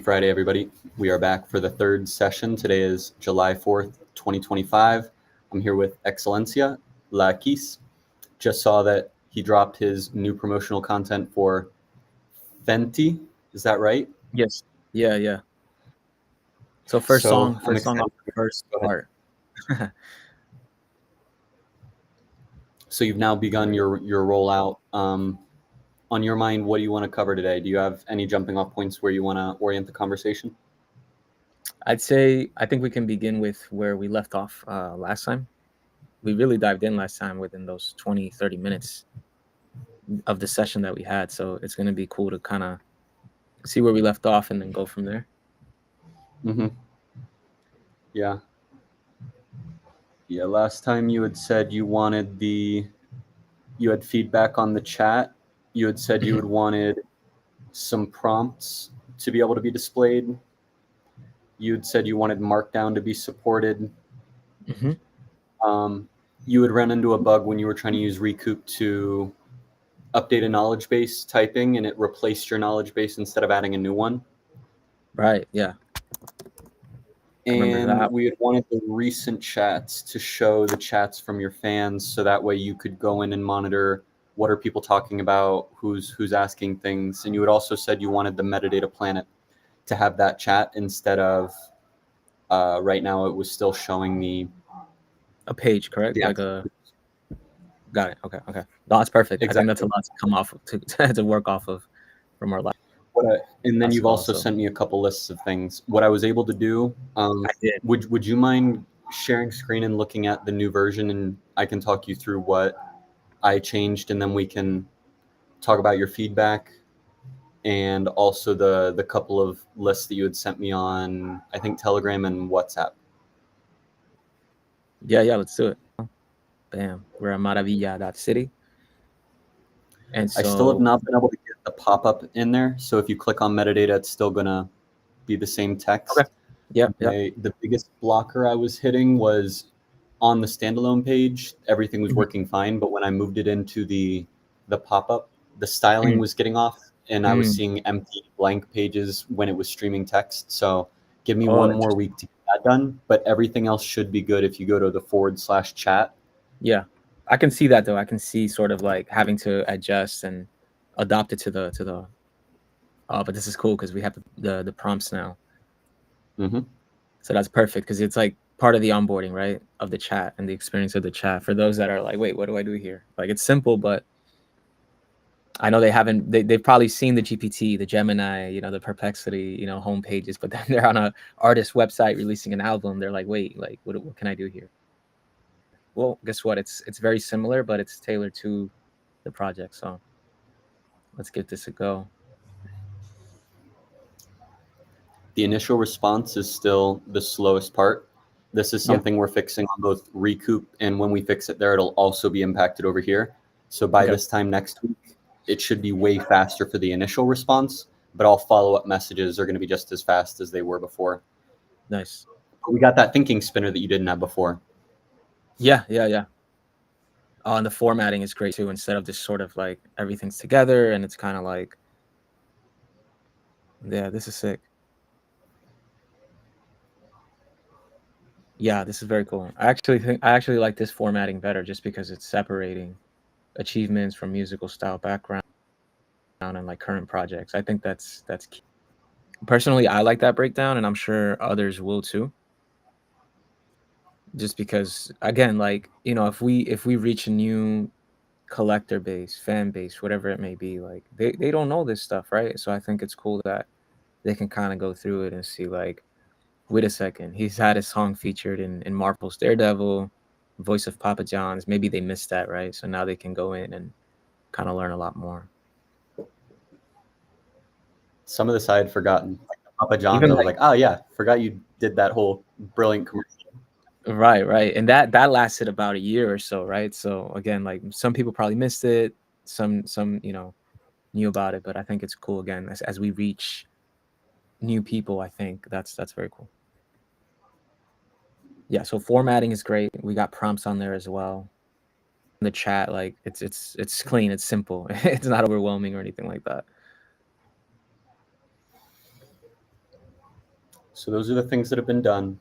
Friday, everybody. We are back for the third session. Today is July 4th, 2025. I'm here with Excelencia La Quis. Just saw that he dropped his new promotional content for Fenty. Is that right? Yes. Yeah. So first song off the first part. So you've now begun your rollout. On your mind, what do you want to cover today? Do you have any jumping off points where you want to orient the conversation? I think we can begin with where we left off last time. We really dived in last time within those 20, 30 minutes of the session that we had. So it's going to be cool to kind of see where we left off and then go from there. Mm-hmm. Yeah. Yeah, last time you had said you had feedback on the chat. You had said you had wanted some prompts to be able to be displayed. You had said you wanted Markdown to be supported. Mm-hmm. You had run into a bug when you were trying to use Recoup to update a knowledge base typing, and it replaced your knowledge base instead of adding a new one. Right, yeah. And we had wanted the recent chats to show the chats from your fans, so that way you could go in and monitor what are people talking about, who's asking things. And you had also said you wanted the metadata planet to have that chat instead of right now it was still showing me a page, correct? Got it. Okay. No, that's perfect. Exactly. I think that's a lot to come off of, to work off of from our life. And then you've also sent me a couple lists of things. What I was able to do, I did. Would you mind sharing screen and looking at the new version, and I can talk you through what I changed, and then we can talk about your feedback and also the couple of lists that you had sent me on, I think, Telegram and WhatsApp. Yeah, let's do it. Bam. We're at Maravilla.city. And so I still have not been able to get the pop-up in there. So if you click on metadata, it's still gonna be the same text. Okay. Yeah. The biggest blocker I was hitting was on the standalone page, everything was working fine. But when I moved it into the pop-up, the styling was getting off, and I was seeing empty blank pages when it was streaming text. So give me one more week to get that done. But everything else should be good if you go to the /chat. Yeah. I can see that though. I can see sort of like having to adjust and adopt it to the but this is cool because we have the prompts now. Mm-hmm. So that's perfect because it's like part of the onboarding, right, of the chat and the experience of the chat for those that are like, wait, what do I do here? Like, it's simple, but I know they've probably seen the GPT, the Gemini, the Perplexity, home pages, but then they're on a artist website releasing an album. They're like, wait, like what can I do here? Well, guess what? It's very similar, but it's tailored to the project. So let's give this a go. The initial response is still the slowest part. This is something we're fixing on both Recoup, and when we fix it there, it'll also be impacted over here. So by this time next week, it should be way faster for the initial response, but all follow-up messages are going to be just as fast as they were before. Nice. But we got that thinking spinner that you didn't have before. Yeah. Oh, and the formatting is great too. Instead of just sort of like everything's together and it's kind of like, yeah, this is sick. Yeah, this is very cool. I actually like this formatting better just because it's separating achievements from musical style background and like current projects. I think that's key. Personally, I like that breakdown, and I'm sure others will too. Just because, again, like, if we reach a new collector base, fan base, whatever it may be, like they don't know this stuff, right? So I think it's cool that they can kind of go through it and see like, wait a second, he's had his song featured in Marvel's Daredevil, Voice of Papa John's. Maybe they missed that, right? So now they can go in and kind of learn a lot more. Some of this I had forgotten. Like Papa John's, I was like, oh yeah, forgot you did that whole brilliant commercial. Right. And that lasted about a year or so, right? So again, like some people probably missed it, some knew about it, but I think it's cool again as we reach new people. I think that's very cool. Yeah, so formatting is great. We got prompts on there as well. In the chat, like it's clean, it's simple. It's not overwhelming or anything like that. So those are the things that have been done.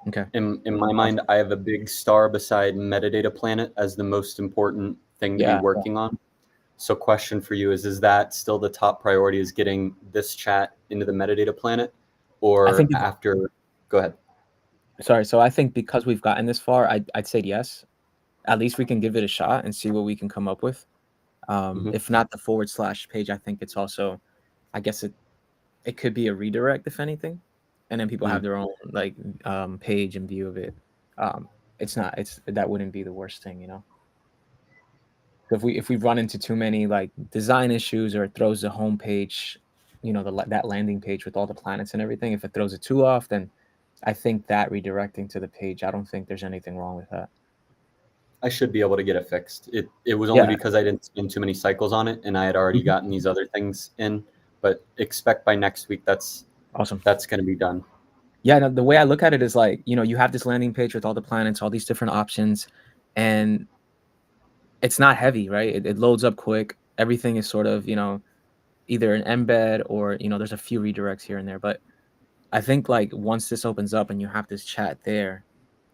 Okay. In my mind, I have a big star beside metadata planet as the most important thing to be Yeah. working on. So question for you is that still the top priority, is getting this chat into the metadata planet? I Or think after, go ahead. sorry. So I think because we've gotten this far, I'd say yes. At least we can give it a shot and see what we can come up with. If not the / page, I think it's also, I guess it could be a redirect if anything, and then people have their own like page and view of it. It's not. That wouldn't be the worst thing, you know. So if we run into too many like design issues, or it throws the home page, you know, that landing page with all the planets and everything, if it throws it too off, then I think that redirecting to the page, I don't think there's anything wrong with that. I should be able to get it fixed. It was only Yeah. because I didn't spend too many cycles on it, and I had already Mhm. gotten these other things in. But expect by next week that's Awesome. going to be done. Yeah, no, the way I look at it is like, you know, you have this landing page with all the planets, all these different options, and it's not heavy, right? It loads up quick. Everything is sort of, you know, either an embed or, you know, there's a few redirects here and there. But I think like once this opens up and you have this chat there,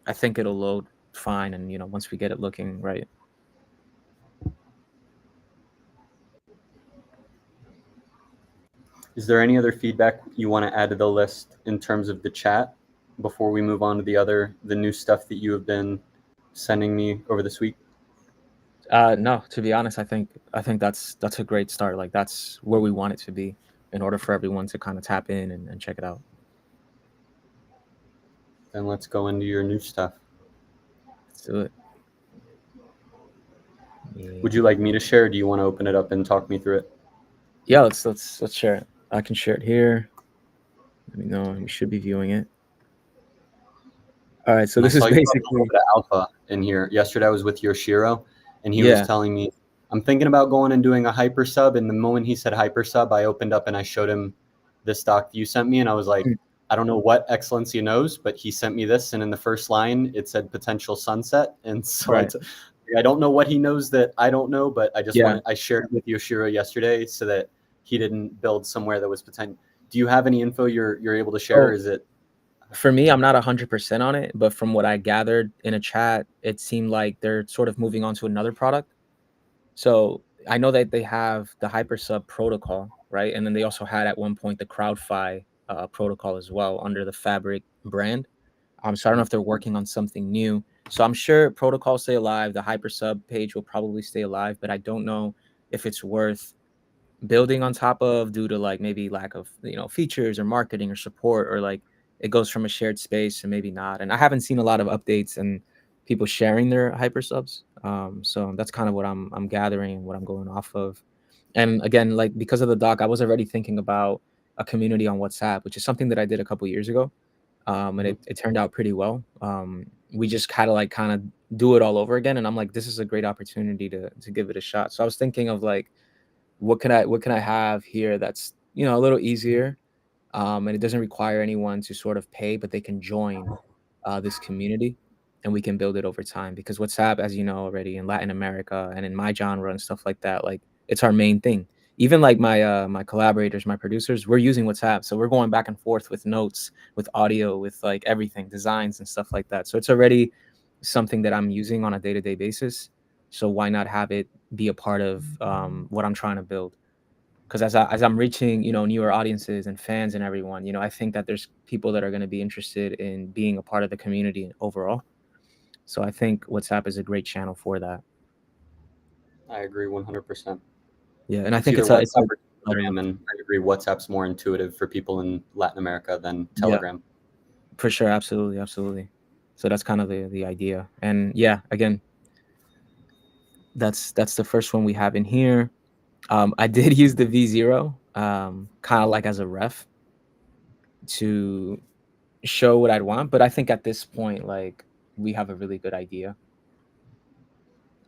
I think it'll load fine. And, you know, once we get it looking right. Is there any other feedback you want to add to the list in terms of the chat before we move on to the new stuff that you have been sending me over this week? No, to be honest, I think that's a great start. Like that's where we want it to be in order for everyone to kind of tap in and check it out. Then let's go into your new stuff. Let's do it. Would you like me to share, or do you want to open it up and talk me through it? Yeah, let's share it. I can share it here. Let me know. You should be viewing it. All right, so And I this is saw you have a basically little bit of alpha in here. Yesterday I was with Yoshiro, and he was yeah. telling me, I'm thinking about going and doing a hyper sub. And the moment he said hyper sub, I opened up and I showed him this doc you sent me, and I was like, I don't know what Excellency knows, but he sent me this, and in the first line it said potential sunset. And so Right. I don't know what he knows that I don't know, but I just Yeah. I shared it with Yoshiro yesterday so that he didn't build somewhere that was potential. Do you have any info you're able to share? Or So is it for me, I'm not 100% on it, but from what I gathered in a chat, it seemed like they're sort of moving on to another product. So I know that they have the Hypersub protocol, right? And then they also had at one point the CrowdFi protocol as well under the Fabric brand. So I don't know if they're working on something new. So I'm sure protocols stay alive. The Hypersub page will probably stay alive, but I don't know if it's worth building on top of due to like maybe lack of, you know, features or marketing or support, or like it goes from a shared space and maybe not. And I haven't seen a lot of updates and people sharing their hyper subs. So that's kind of what I'm gathering and what I'm going off of. And again, like because of the doc, I was already thinking about a community on WhatsApp, which is something that I did a couple years ago. And it turned out pretty well. We just kind of do it all over again. And I'm like, this is a great opportunity to give it a shot. So I was thinking of like, what can I have here that's, you know, a little easier, and it doesn't require anyone to sort of pay, but they can join this community, and we can build it over time. Because WhatsApp, as you know already, in Latin America and in my genre and stuff like that, like it's our main thing. Even like my collaborators, my producers, we're using WhatsApp, so we're going back and forth with notes, with audio, with like everything, designs and stuff like that. So it's already something that I'm using on a day-to-day basis. So why not have it be a part of what I'm trying to build? Because as I'm reaching, you know, newer audiences and fans and everyone, you know, I think that there's people that are going to be interested in being a part of the community overall. So I think WhatsApp is a great channel for that. I agree 100%. Yeah, and I It's think either it's a WhatsApp or Telegram, and I agree WhatsApp's more intuitive for people in Latin America than yeah, Telegram. for sure, absolutely, absolutely. So that's kind of the idea. And yeah, again, that's the first one we have in here. I did use the V0 kind of like as a ref to show what I'd want, but I think at this point, like we have a really good idea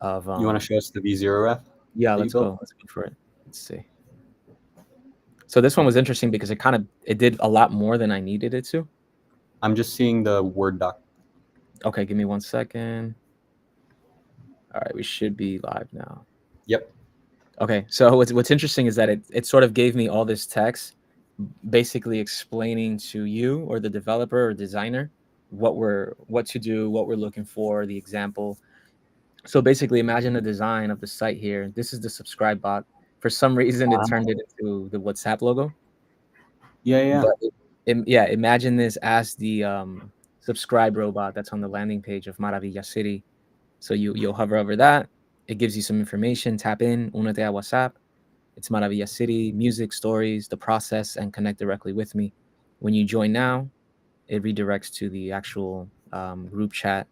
of You want to show us the V0 ref yeah, that you let's built? go. Let's go for it. Let's see. So this one was interesting because it did a lot more than I needed it to. I'm just seeing the Word doc. Okay, give me 1 second. All right, we should be live now. Yep. Okay, so what's interesting is that it sort of gave me all this text basically explaining to you or the developer or designer what to do, what we're looking for, the example. So basically, imagine the design of the site here. This is the subscribe bot. For some reason, it turned it into the WhatsApp logo. Yeah. But yeah, imagine this as the subscribe robot that's on the landing page of Maravilla City. So you'll hover over that. It gives you some information. Tap in, únete a WhatsApp. It's Maravilla City, music, stories, the process, and connect directly with me. When you join now, it redirects to the actual group chat.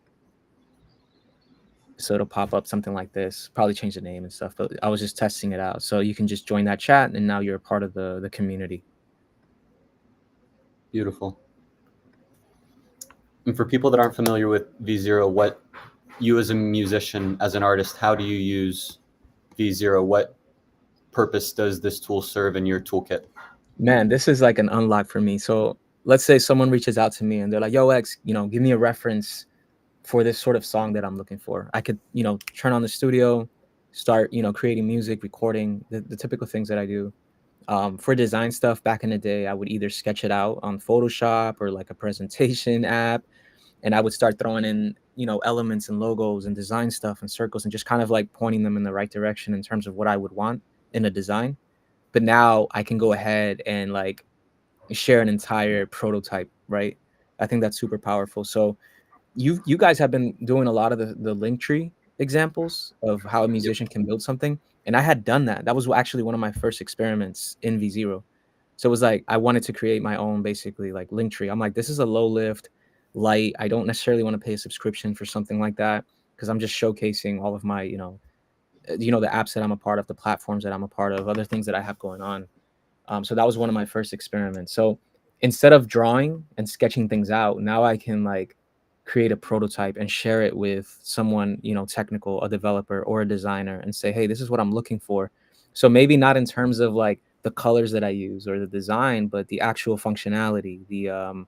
So it'll pop up something like this. Probably change the name and stuff, but I was just testing it out. So you can just join that chat, and now you're a part of the community. Beautiful. And for people that aren't familiar with V0, what you as a musician, as an artist, how do you use V0? What purpose does this tool serve in your toolkit? Man, this is like an unlock for me. So let's say someone reaches out to me and they're like, "Yo, X, give me a reference for this sort of song that I'm looking for." I could, turn on the studio, start, creating music, recording, the typical things that I do. For design stuff back in the day, I would either sketch it out on Photoshop or like a presentation app, and I would start throwing in, elements and logos and design stuff and circles and just kind of like pointing them in the right direction in terms of what I would want in a design. But now I can go ahead and like share an entire prototype, right? I think that's super powerful. So you guys have been doing a lot of the link tree examples of how a Yep. musician can build something, and I had done that. That was actually one of my first experiments in V0. So it was like I wanted to create my own basically like link tree. I'm like, this is a low lift, light. I don't necessarily want to pay a subscription for something like that because I'm just showcasing all of my the apps that I'm a part of, the platforms that I'm a part of, other things that I have going on. So that was one of my first experiments. So instead of drawing and sketching things out, now I can like create a prototype and share it with someone, technical, a developer or a designer, and say, hey, this is what I'm looking for. So maybe not in terms of like the colors that I use or the design, but the actual functionality, the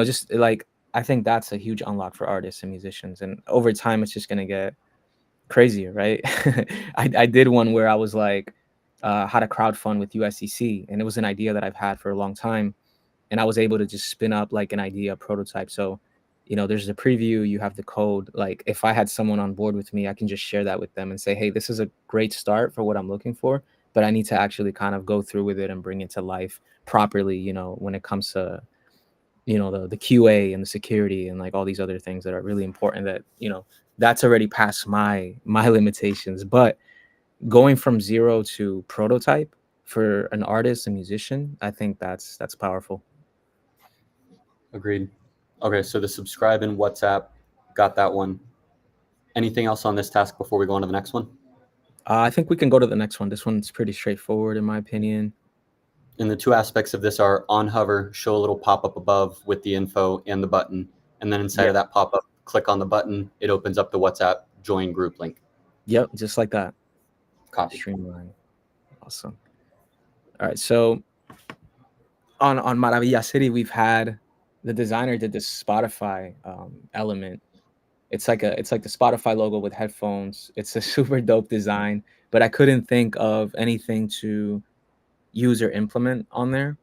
just like I think that's a huge unlock for artists and musicians. And over time, it's just gonna get crazier, right? I did one where I was like, how to crowdfund with USDC, and it was an idea that I've had for a long time, and I was able to just spin up like an idea prototype. So, there's the preview, you have the code. Like if I had someone on board with me, I can just share that with them and say, hey, this is a great start for what I'm looking for, but I need to actually kind of go through with it and bring it to life properly. When it comes to the QA and the security and like all these other things that are really important that that's already past my limitations. But going from zero to prototype for an artist and musician, I think that's powerful. Agreed. Okay, so the subscribe in WhatsApp, got that one. Anything else on this task before we go on to the next one? I think we can go to the next one. This one's pretty straightforward in my opinion. And the two aspects of this are on hover, show a little pop-up above with the info and the button. And then inside Yeah. of that pop-up, click on the button. It opens up the WhatsApp join group link. Yep, just like that. Copy. Streamline. Awesome. All right, so on Maravilla City, we've had the designer did this Spotify element. It's like the Spotify logo with headphones. It's a super dope design, but I couldn't think of anything to use or implement on there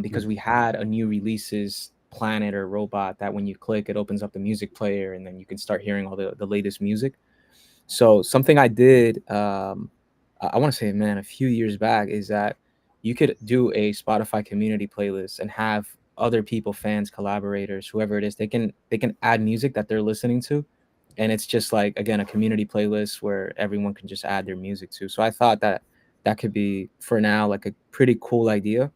because we had a new releases planet or robot that when you click, it opens up the music player and then you can start hearing all the latest music. So something I did, I want to say, man, a few years back, is that you could do a Spotify community playlist and have other people, fans, collaborators, whoever it is, they can add music that they're listening to, and it's just like again a community playlist where everyone can just add their music to. So I thought that that could be for now like a pretty cool idea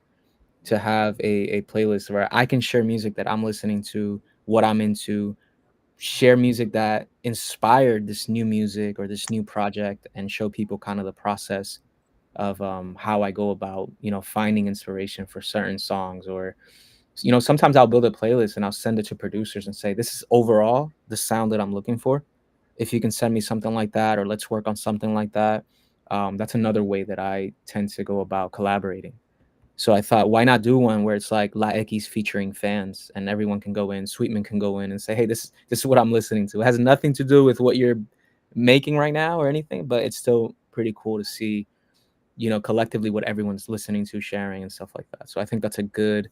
to have a playlist where I can share music that I'm listening to, what I'm into, share music that inspired this new music or this new project, and show people kind of the process of how I go about finding inspiration for certain songs. Or sometimes I'll build a playlist and I'll send it to producers and say, this is overall the sound that I'm looking for. If you can send me something like that, or let's work on something like that. That's another way that I tend to go about collaborating. So I thought, why not do one where it's like La X featuring fans, and everyone can go in, Sweetman can go in and say, hey, this is what I'm listening to. It has nothing to do with what you're making right now or anything, but it's still pretty cool to see, collectively what everyone's listening to, sharing, and stuff like that. So I think that's a good,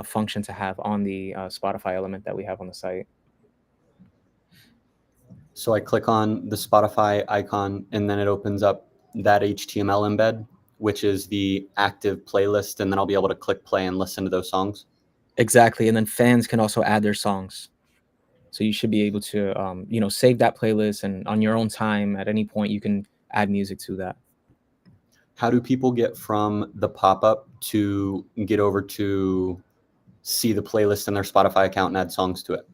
function to have on the Spotify element that we have on the site. So I click on the Spotify icon, and then it opens up that HTML embed, which is the active playlist, and then I'll be able to click play and listen to those songs. Exactly. And then fans can also add their songs. So you should be able to, save that playlist, and on your own time, at any point, you can add music to that. How do people get from the pop-up to get over to see the playlist in their Spotify account and add songs to it?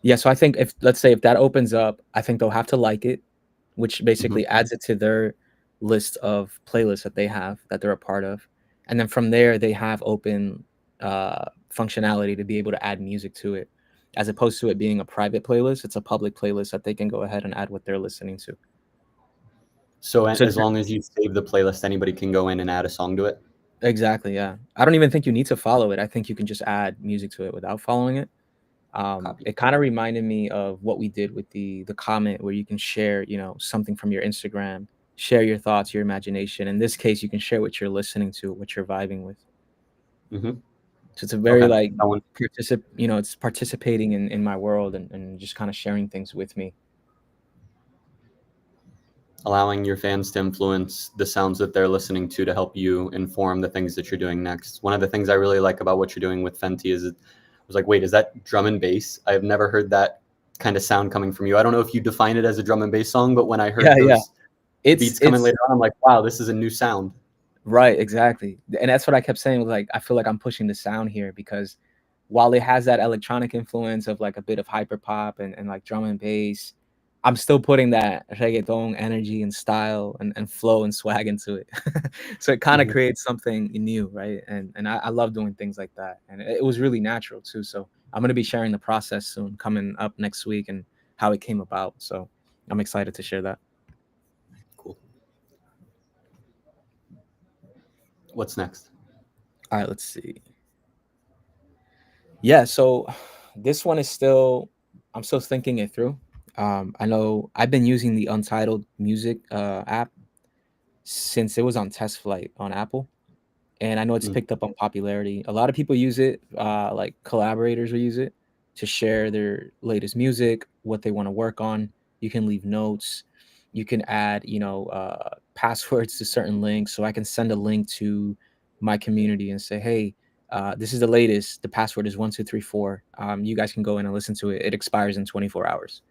Yeah, so I think let's say if that opens up, I think they'll have to like it, which basically adds it to their list of playlists that they have that they're a part of. And then from there, they have open functionality to be able to add music to it, as opposed to it being a private playlist. It's a public playlist that they can go ahead and add what they're listening to. So as long as you save the playlist, anybody can go in and add a song to it? Exactly, yeah. I don't even think you need to follow it. I think you can just add music to it without following it. It kind of reminded me of what we did with the comment, where you can share, something from your Instagram, share your thoughts, your imagination. In this case, you can share what you're listening to, what you're vibing with. Mm-hmm. So it's a very it's participating in my world, and just kind of sharing things with me. Allowing your fans to influence the sounds that they're listening to help you inform the things that you're doing next. One of the things I really like about what you're doing with Fenty is I was like, wait, is that drum and bass? I've never heard that kind of sound coming from you. I don't know if you define it as a drum and bass song, but when I heard those beats coming later on, I'm like, wow, this is a new sound. Right, exactly. And that's what I kept saying, like, I feel like I'm pushing the sound here, because while it has that electronic influence of like a bit of hyper pop and like drum and bass, I'm still putting that reggaeton energy and style and flow and swag into it. So it kind of creates something new, right? And I love doing things like that. And it was really natural too. So I'm going to be sharing the process soon, coming up next week, and how it came about. So I'm excited to share that. Cool. What's next? All right, let's see. Yeah, so this one is I'm still thinking it through. I know I've been using the Untitled Music app since it was on test flight on Apple, and I know it's picked up on popularity. A lot of people use it, like collaborators will use it to share their latest music, what they want to work on. You can leave notes. You can add, passwords to certain links. So I can send a link to my community and say, hey, this is the latest. The password is 1234. You guys can go in and listen to it. It expires in 24 hours.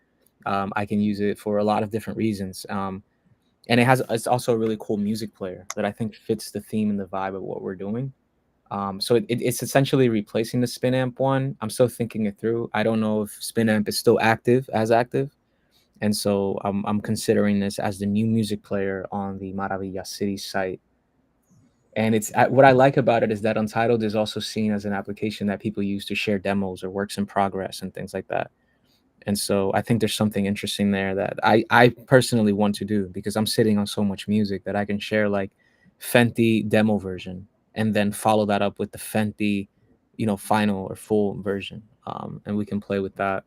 I can use it for a lot of different reasons. And it's also a really cool music player that I think fits the theme and the vibe of what we're doing. So it's essentially replacing the Spinamp one. I'm still thinking it through. I don't know if Spinamp is still active. And so I'm considering this as the new music player on the Maravilloso City site. And it's what I like about it is that Untitled is also seen as an application that people use to share demos or works in progress and things like that. And so I think there's something interesting there that I personally want to do, because I'm sitting on so much music that I can share, like Fenty demo version, and then follow that up with the Fenty, final or full version. And we can play with that.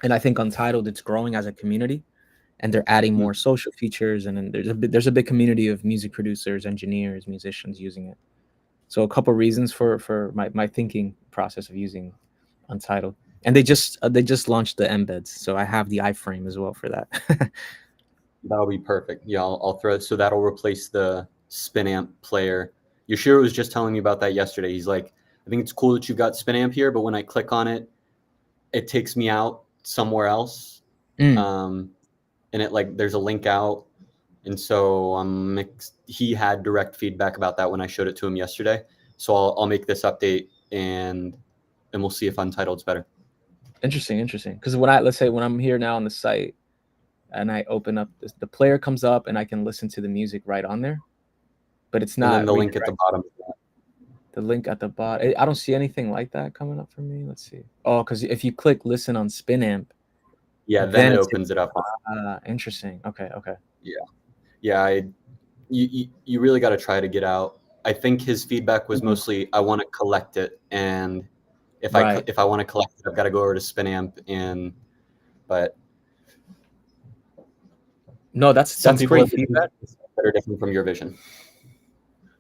And I think Untitled, it's growing as a community, and they're adding more social features. And then there's a big community of music producers, engineers, musicians using it. So a couple reasons for my thinking process of using Untitled. And they just launched the embeds, so I have the iframe as well for that. That'll be perfect. Yeah, I'll throw it. So that'll replace the Spinamp player. Yoshiro was just telling me about that yesterday. He's like, I think it's cool that you've got Spinamp here, but when I click on it, it takes me out somewhere else. And it there's a link out. And so he had direct feedback about that when I showed it to him yesterday. So I'll make this update, and we'll see if Untitled's better. Interesting. Because let's say when I'm here now on the site and I open up the player comes up and I can listen to the music right on there, but it's not. And then the link at the bottom. The link at the bottom. I don't see anything like that coming up for me. Let's see. Oh, because if you click listen on Spinamp, then it opens it up. Interesting. Okay. Yeah. You really got to try to get out. I think his feedback was mostly, I want to collect it, and if I want to collect it, I've got to go over to Spinamp. But no, that's great feedback. that are different from your vision?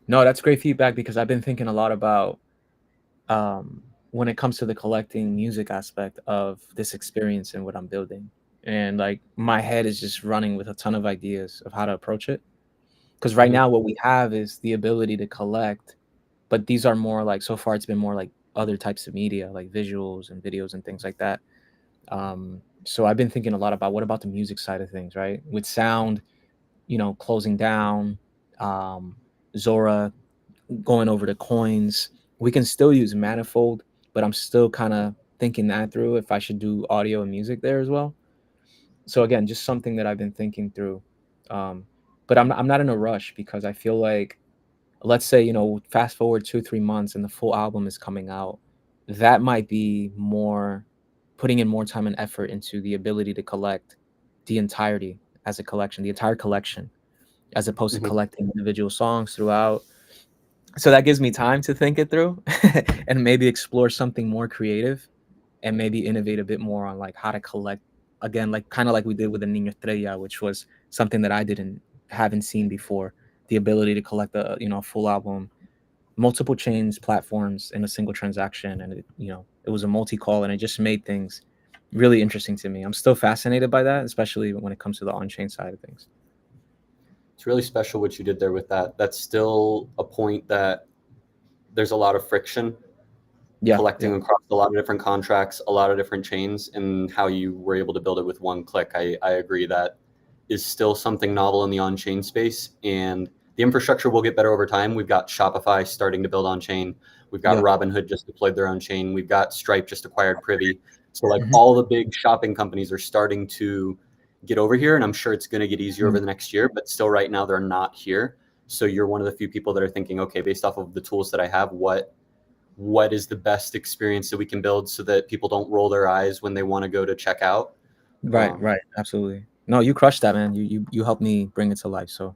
No, that's great feedback because I've been thinking a lot about when it comes to the collecting music aspect of this experience and what I'm building. And like my head is just running with a ton of ideas of how to approach it. Because right Mhm. now, what we have is the ability to collect, but these are more like so far it's been more like other types of media, like visuals and videos and things like that. So I've been thinking a lot about what about the music side of things, right? With sound, closing down, um, Zora going over the coins. We can still use Manifold, but I'm still kind of thinking that through if I should do audio and music there as well. So again, just something that I've been thinking through. Um, but I'm not in a rush because I feel like, let's say, fast forward 2 3 months and the full album is coming out. That might be more putting in more time and effort into the ability to collect the entirety as a collection, the entire collection, as opposed to Mhm. collecting individual songs throughout. So that gives me time to think it through and maybe explore something more creative and maybe innovate a bit more on like how to collect again, like kind of like we did with the Niño Estrella, which was something that I haven't seen before. The ability to collect a full album, multiple chains, platforms in a single transaction, and it was a multi-call, and it just made things really interesting to me. I'm still fascinated by that, especially when it comes to the on-chain side of things. It's really special what you did there with that. That's still a point that there's a lot of friction Yeah, collecting yeah. across a lot of different contracts, a lot of different chains, and how you were able to build it with one click. I agree that is still something novel in the on-chain space, and the infrastructure will get better over time. We've got Shopify starting to build on-chain. We've got Yeah. Robinhood just deployed their own chain. We've got Stripe just acquired Privy. So like Mhm. all the big shopping companies are starting to get over here, and I'm sure it's going to get easier over Mm. the next year, but still right now they're not here. So you're one of the few people that are thinking, okay, based off of the tools that I have, what is the best experience that we can build so that people don't roll their eyes when they want to go to check out. Right, right, absolutely. No, you crushed that, man. You helped me bring it to life. So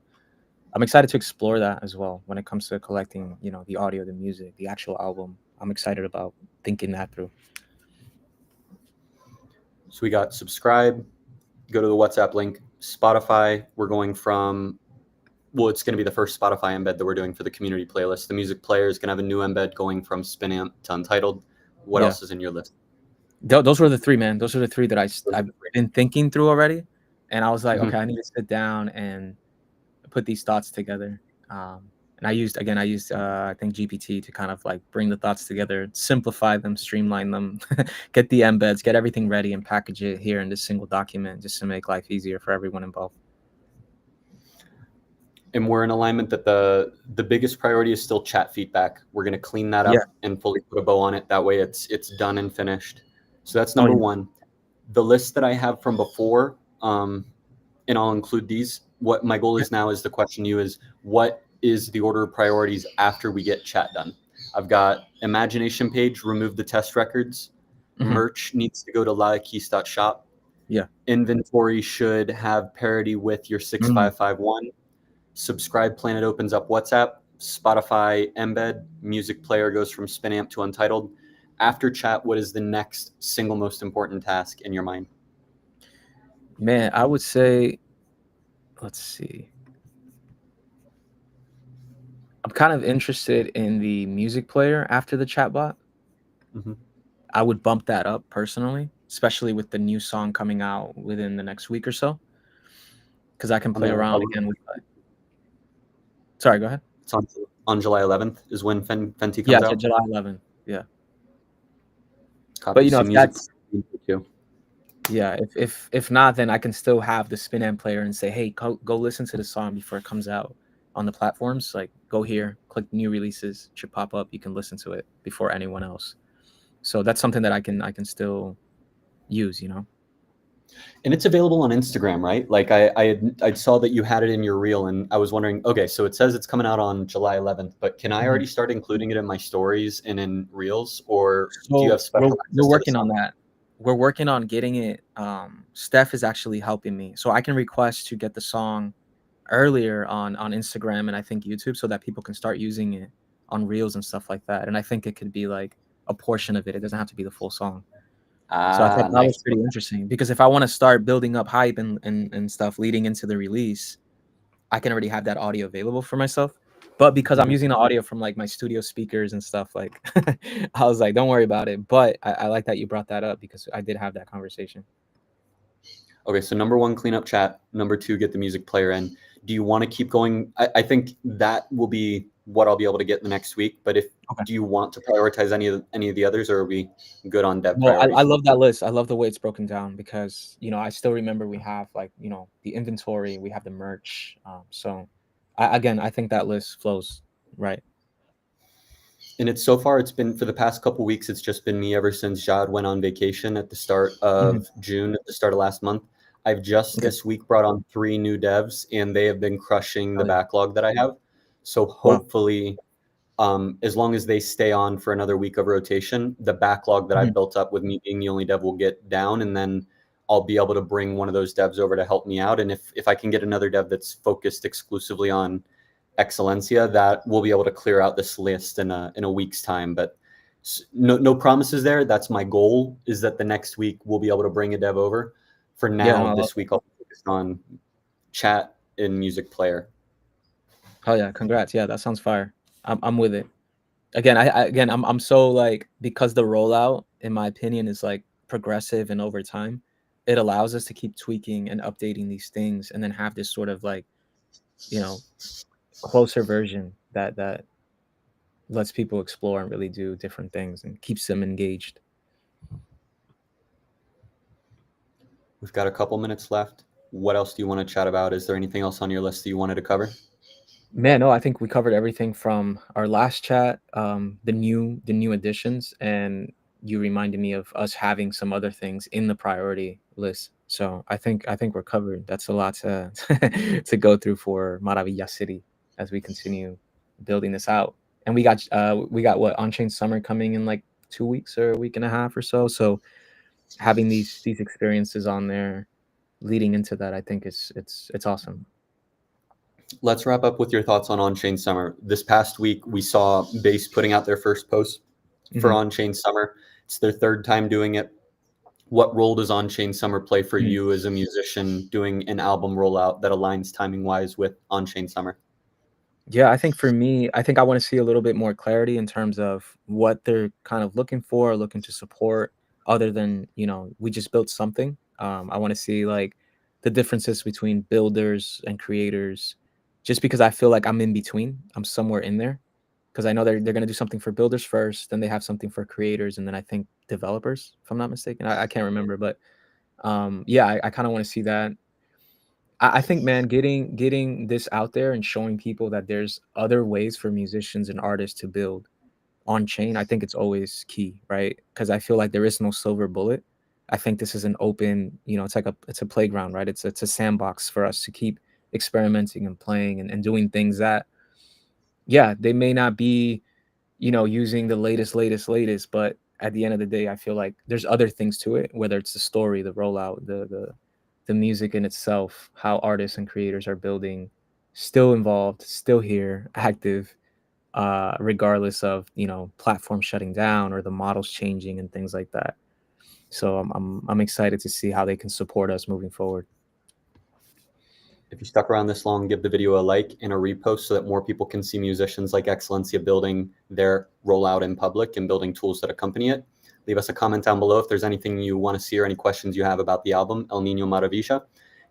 I'm excited to explore that as well when it comes to collecting, the audio, the music, the actual album. I'm excited about thinking that through. So we got subscribe, go to the WhatsApp link, Spotify. We're going from, well, it's going to be the first Spotify embed that we're doing for the community playlist. The music player is going to have a new embed going from Spinamp to Untitled. What Yeah. else is in your list? Those were the three, man. Those are the three that Those are I've the three. been thinking through already. And I was like, Mhm. okay, I need to sit down and put these thoughts together. And I used I think GPT to kind of like bring the thoughts together, simplify them, streamline them, get the embeds, get everything ready, and package it here in this single document just to make life easier for everyone involved. And we're in alignment that the biggest priority is still chat feedback. We're going to clean that Yeah. up and fully put a bow on it. That way it's done and finished. So that's Oh number yeah. one. The list that I have from before, and I'll include these. What my goal Yeah. is now is the question you is what is the order of priorities after we get chat done? I've got imagination page, remove the test records. Hmm. Merch needs to go to lakeys.shop. Yeah. Inventory should have parity with your Mm. 6551. Subscribe Planet opens up WhatsApp. Spotify embed. Music player goes from Spinamp to Untitled. After chat, what is the next single most important task in your mind? Man, I would say, let's see. I'm kind of interested in the music player after the chatbot. Mhm. I would bump that up personally, especially with the new song coming out within the next week or so, because I can On play the around 11th. again with. Sorry, go ahead. It's on July 11th is when Fenty Yeah, comes out. July 11th. Yeah, but Copy. So if music that's too. yeah, if not, then I can still have the spin amp player and say, hey, go listen to the song before it comes out on the platforms. Like, go here, click new releases, it should pop up. You can listen to it before anyone else. So that's something that I can still use. And it's available on Instagram, right? Like I saw that you had it in your reel, and I was wondering. Okay, so it says it's coming out on July 11th, but can I Mhm. already start including it in my stories and in reels, or do you have So special we're access to the working song? on that. We're working on getting it. Steph is actually helping me, so I can request to get the song earlier on Instagram and I think YouTube, so that people can start using it on reels and stuff like that. And I think it could be like a portion of it. It doesn't have to be the full song. So I thought Ah, that was nice. pretty interesting because if I want to start building up hype and stuff leading into the release, I can already have that audio available for myself. But because I'm using the audio from like my studio speakers and stuff, like I was like, don't worry about it. But I like that you brought that up because I did have that conversation. Okay, so number one, clean up chat. Number two, get the music player in. Do you want to keep going? I think that will be what I'll be able to get in the next week. But do you want to prioritize any of the others, or are we good on dev priorities? I love that list. I love the way it's broken down because I still remember we have like the inventory, we have the merch. So I think that list flows right. And it's been for the past couple weeks, it's just been me ever since Jad went on vacation at the start of June, at the start of last month. I've just this week brought on 3 new devs, and they have been crushing the backlog that I have. So hopefully, as long as they stay on for another week of rotation, the backlog that I've built up with me being the only dev will get down, and then I'll be able to bring one of those devs over to help me out. And if I can get another dev that's focused exclusively on Excelencia, that we'll be able to clear out this list in a week's time. But no promises there. That's my goal, is that the next week we'll be able to bring a dev over. For now, this week I'll focus on chat and music player. Oh yeah, congrats. Yeah, that sounds fire. I'm with it. Again, I'm so like, because the rollout, in my opinion, is like progressive and over time, it allows us to keep tweaking and updating these things and then have this sort of like, closer version that lets people explore and really do different things and keeps them engaged. We've got a couple minutes left. What else do you want to chat about? Is there anything else on your list that you wanted to cover? Man, no, I think we covered everything from our last chat, the new additions, and you reminded me of us having some other things in the priority list. So I think we're covered. That's a lot to to go through for Maravilloso City as we continue building this out. And we got what, On-Chain Summer coming in like 2 weeks or a week and a half or so. So having these experiences on there leading into that, I think it's awesome. Let's wrap up with your thoughts on On-Chain Summer. This past week, we saw Base putting out their first post for On-Chain Summer. It's their 3rd time doing it. What role does On-Chain Summer play for you as a musician doing an album rollout that aligns timing-wise with On-Chain Summer? Yeah, I think for me, I think I want to see a little bit more clarity in terms of what they're kind of looking for, looking to support, other than, we just built something. I want to see like the differences between builders and creators, just because I feel like I'm in between. I'm somewhere in there because I know they're going to do something for builders first, then they have something for creators, and then I think developers, if I'm not mistaken. I can't remember, but yeah, I kind of want to see that. I think, man, getting this out there and showing people that there's other ways for musicians and artists to build on chain, I think it's always key, right? Because I feel like there is no silver bullet. I think this is an open, it's a playground, right? It's a sandbox for us to keep experimenting and playing and doing things that, yeah, they may not be, using the latest, but at the end of the day, I feel like there's other things to it, whether it's the story, the rollout, the music in itself, how artists and creators are building, still involved, still here, active, regardless of platform shutting down or the models changing and things like that. So I'm excited to see how they can support us moving forward. If you stuck around this long, give the video a like and a repost so that more people can see musicians like Excelencia building their rollout in public and building tools that accompany it. Leave us a comment down below if there's anything you want to see or any questions you have about the album, El Niño Maravilloso.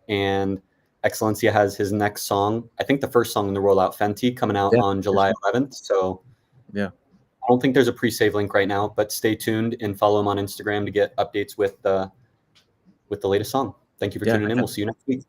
And Excelencia has his next song, I think the first song in the rollout, Fenty, coming out on July 11th. So yeah, I don't think there's a pre-save link right now, but stay tuned and follow him on Instagram to get updates with the latest song. Thank you for tuning in. We'll see you next week.